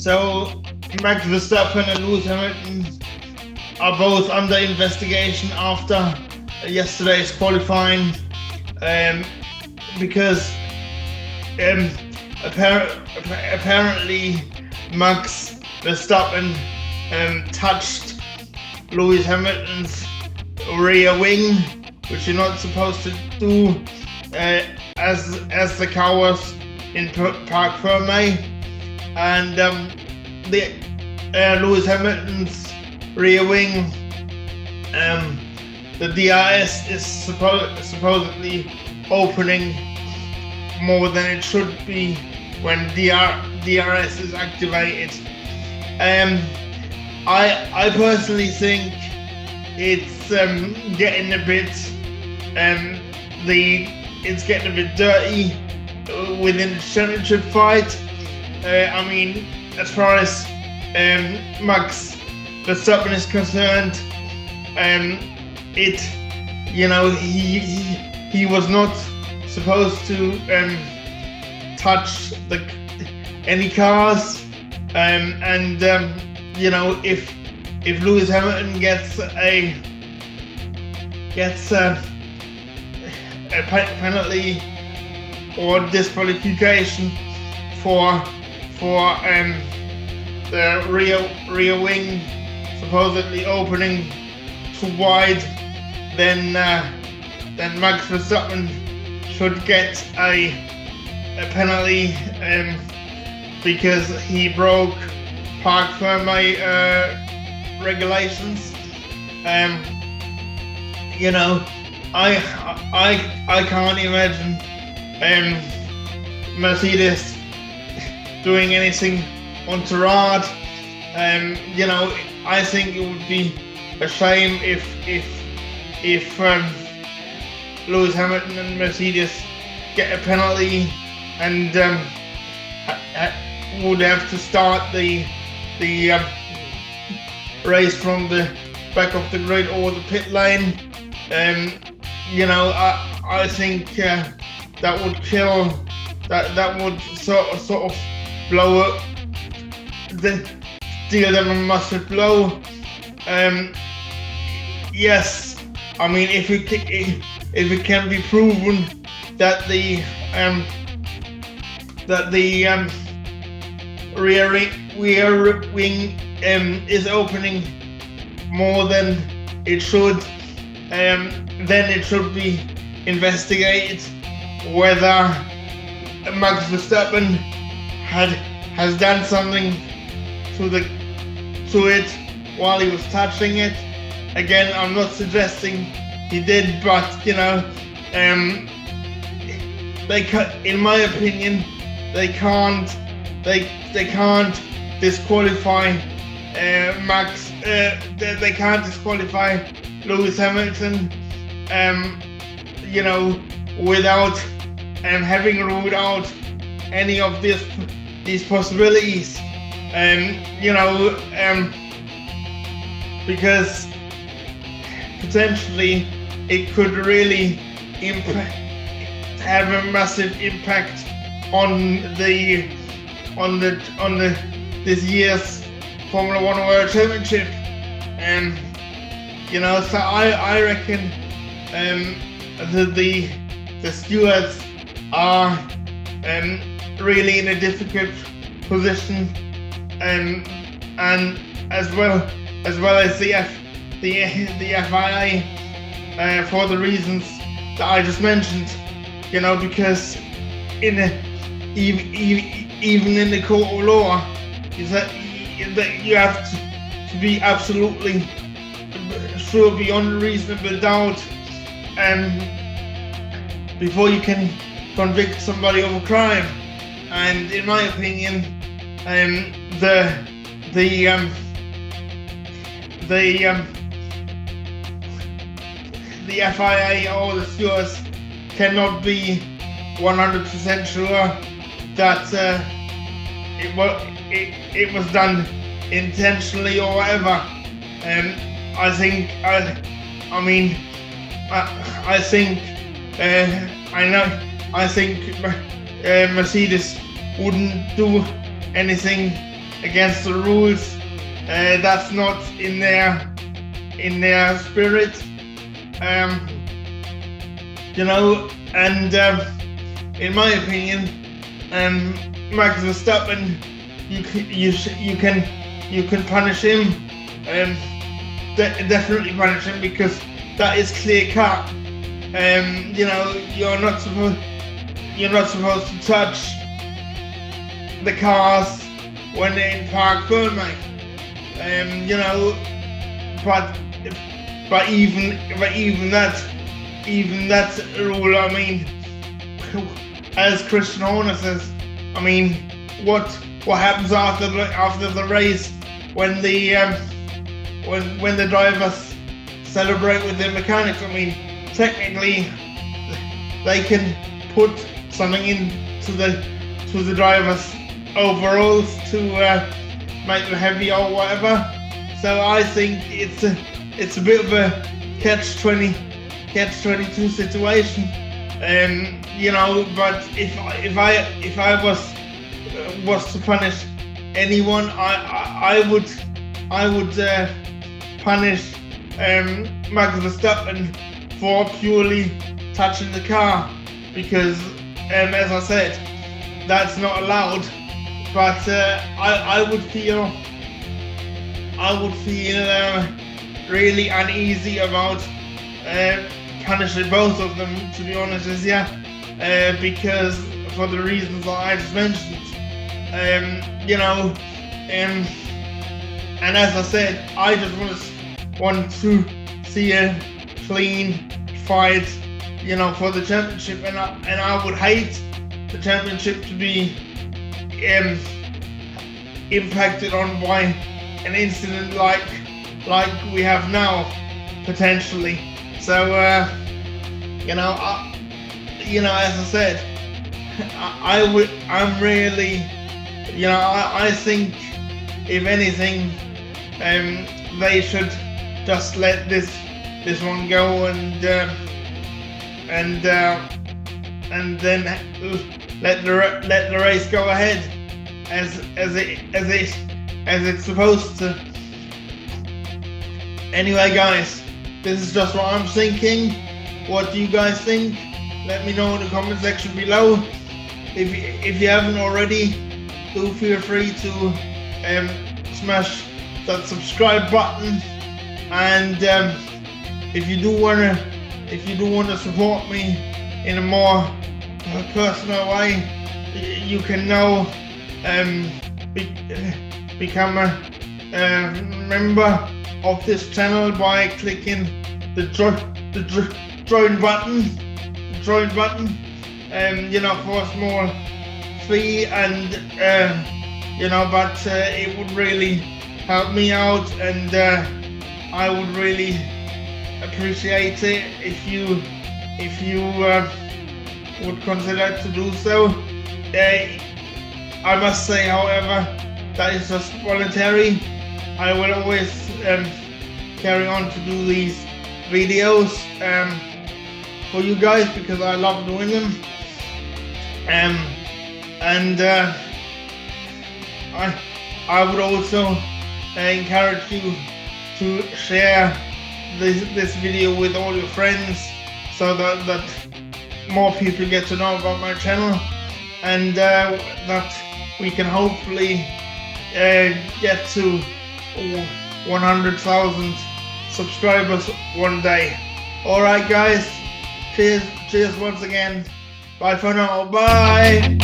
So Max Verstappen and Lewis Hamilton are both under investigation after yesterday's qualifying, because apparently Max Verstappen touched Lewis Hamilton's rear wing, which you're not supposed to do as the car was in parc ferme, and Lewis Hamilton's rear wing, the DRS is supposedly opening more than it should be when DRS is activated. I personally think it's getting a bit dirty within the championship fight. I mean, as far as Max Verstappen is concerned, he was not supposed to touch any cars, and if Lewis Hamilton gets a penalty or disqualification for the rear wing supposedly opening too wide, then Max Verstappen should get a penalty because he broke parc ferme regulations. I can't imagine Mercedes doing anything untoward. I think it would be a shame if Lewis Hamilton and Mercedes get a penalty and would have to start the race from the back of the grid or the pit lane. I think that would kill. That would sort of blow up, deal them a massive blow. Yes, I mean if it can be proven that the rear wing is opening more than it should, then it should be investigated whether Max Verstappen has done something to it while he was touching it. Again, I'm not suggesting he did, but in my opinion, they can't disqualify Max. They can't disqualify Lewis Hamilton, without having ruled out any of these possibilities, because potentially it could really have a massive impact on this year's Formula One World Championship. So I reckon the stewards are really in a difficult position, and as well as the FIA, for the reasons that I just mentioned. Because even in the court of law, is that you have to be absolutely sure beyond reasonable doubt before you can convict somebody of a crime. And in my opinion, the FIA or the stewards cannot be 100% sure that it was done intentionally or whatever. I think Mercedes wouldn't do anything against the rules. That's not in their spirit. You know, and in my opinion, Max Verstappen, you can punish him, definitely punish him, because that is clear cut. You know, you're not supposed to touch the cars when they're in parc ferme. You know, but even that rule, I mean, as Christian Horner says, I mean, what happens after the race when the drivers celebrate with their mechanics? I mean, technically they can put something into the drivers' overalls to make them heavy or whatever. So I think it's a bit of a catch-22 situation. You know, but if I was to punish anyone, I would punish Max Verstappen for purely touching the car, because as I said, that's not allowed. But I would feel really uneasy about punishing both of them, to be honest with you, because for the reasons that I just mentioned. You know, and as I said, I just want to see a clean fight, you know, for the championship, and I would hate the championship to be impacted on by an incident like we have now, potentially. So you know, as I said, I'm really, you know, I think if anything, they should just let this one go, and then let the race go ahead as it's supposed to. Anyway, guys, this is just what I'm thinking. What do you guys think? Let me know in the comment section below. If you haven't already, do feel free to smash that subscribe button, and if you do wanna support me in a more personal way, you can now become a member of this channel by clicking the join button. You know, for a small fee, and you know, but it would really help me out, and I would really appreciate it if you would consider to do so. I must say, however, that is just voluntary. I will always carry on to do these videos for you guys, because I love doing them. And I would also encourage you to share this video with all your friends, so that more people get to know about my channel, and that we can hopefully get to 100,000 subscribers one day. Alright guys, cheers once again. Bye for now. Bye.